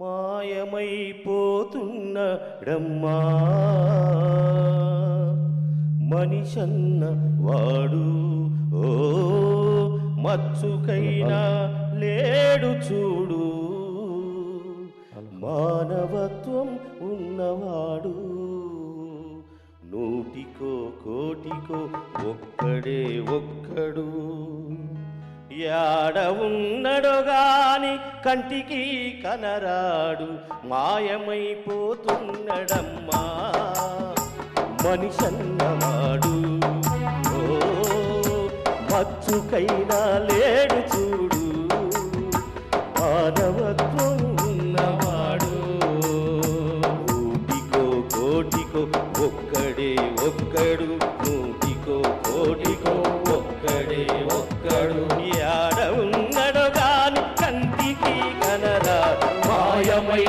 మాయమైపోతున్నడమ్మా మనిషన్న వాడు, ఓ మచ్చుకైనా లేడు చూడు, మానవత్వం ఉన్నవాడు నూటికో కోటికో ఒక్కడే ఒక్కడు. యాడ ఉన్నడో గాని కంటికి కనరాడు, మాయమైపోతున్నడమ్మా మనిషన్నవాడు, ఓ మచ్చుకైనా లేడు చూడు, మానవత్వం ఉన్నవాడు నూటికో కోటికో ఒక్కడే ఒక్కడు, నూటికో కోటికో ఒక్కడే ఒక్కడు. యాడ ఉన్నడు గాని కంటికి కనరా, మాయమైపోతున్నడమ్మా